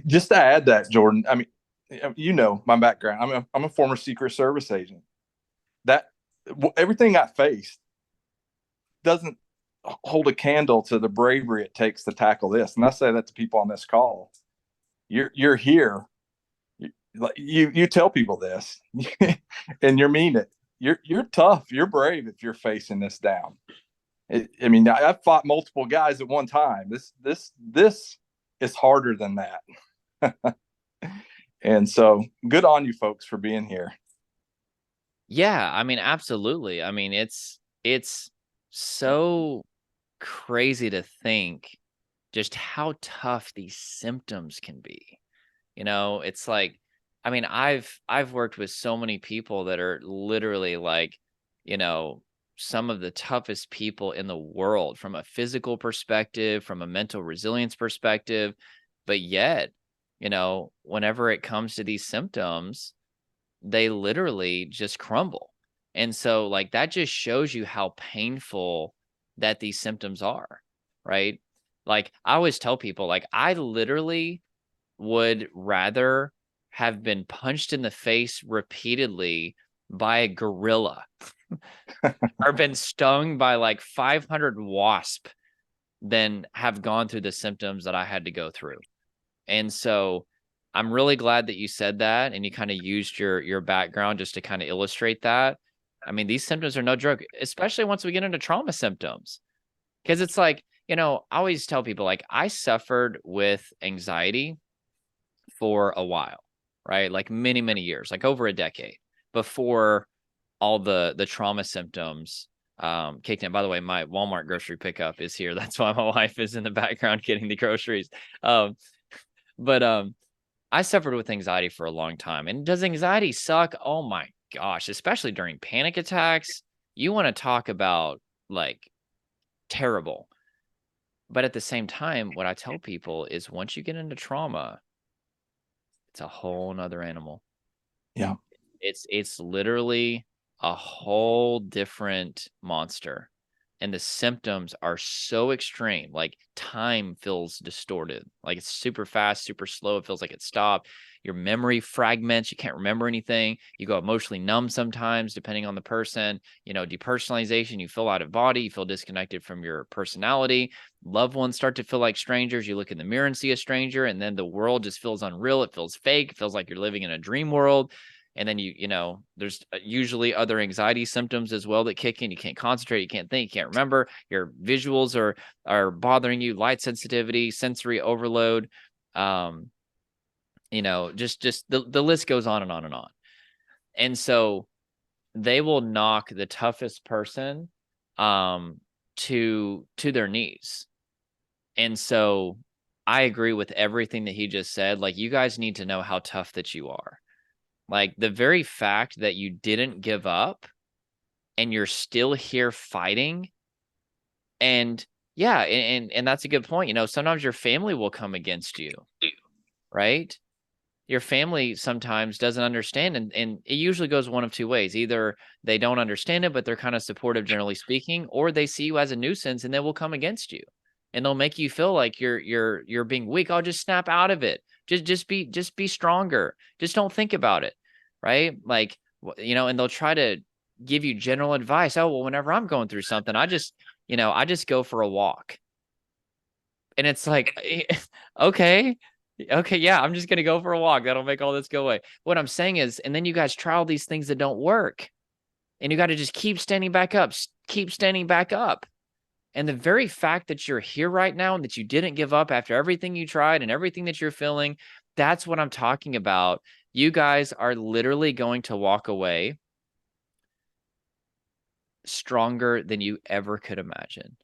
Just to add that, Jordan, I mean, my background. I'm a former Secret Service agent. That everything I faced doesn't hold a candle to the bravery it takes to tackle this. And I say that to people on this call. You're here. You tell people this, and you mean it. You're tough. You're brave if you're facing this down. I mean, I've fought multiple guys at one time. This is harder than that. And so, good on you folks for being here. Yeah, I mean, absolutely. I mean, it's so crazy to think just how tough these symptoms can be. It's like, I mean, I've worked with so many people that are literally like, you know, some of the toughest people in the world from a physical perspective, from a mental resilience perspective, but yet, whenever it comes to these symptoms, they literally just crumble. And so like that just shows you how painful that these symptoms are, right? Like I always tell people like I literally would rather have been punched in the face repeatedly by a gorilla or been stung by like 500 wasp than have gone through the symptoms that I had to go through. And so I'm really glad that you said that and you kind of used your background just to kind of illustrate that. I mean, these symptoms are no joke, especially once we get into trauma symptoms. Because it's like, I always tell people like I suffered with anxiety for a while, right? Like many, many years, like over a decade before all the trauma symptoms kicked in. By the way, my Walmart grocery pickup is here. That's why my wife is in the background getting the groceries. But I suffered with anxiety for a long time. And does anxiety suck? Oh my gosh, especially during panic attacks. You want to talk about like terrible. But at the same time, what I tell people is once you get into trauma, it's a whole nother animal. Yeah. It's literally a whole different monster. And the symptoms are so extreme. Like time feels distorted. Like it's super fast, super slow. It feels like it stopped. Your memory fragments. You can't remember anything. You go emotionally numb sometimes, depending on the person. Depersonalization. You feel out of body. You feel disconnected from your personality. Loved ones start to feel like strangers. You look in the mirror and see a stranger, and then the world just feels unreal. It feels fake. It feels like you're living in a dream world. And then there's usually other anxiety symptoms as well that kick in. You can't concentrate, you can't think, you can't remember. Your visuals are bothering you, light sensitivity, sensory overload. Just the list goes on and on and on. And so they will knock the toughest person to their knees. And so I agree with everything that he just said. Like, you guys need to know how tough that you are. Like the very fact that you didn't give up and you're still here fighting. And yeah, and that's a good point. Sometimes your family will come against you, right? Your family sometimes doesn't understand, and it usually goes one of two ways. Either they don't understand it, but they're kind of supportive, generally speaking, or they see you as a nuisance and they will come against you. And they'll make you feel like you're being weak. I'll just snap out of it. Just be stronger. Just don't think about it. Right? Like, and they'll try to give you general advice. Oh, well, whenever I'm going through something, I just go for a walk. And it's like, okay, okay, yeah, I'm just gonna go for a walk. That'll make all this go away. What I'm saying is, and then you guys try all these things that don't work, and you got to just keep standing back up, keep standing back up. And the very fact that you're here right now and that you didn't give up after everything you tried and everything that you're feeling, that's what I'm talking about. You guys are literally going to walk away stronger than you ever could imagine.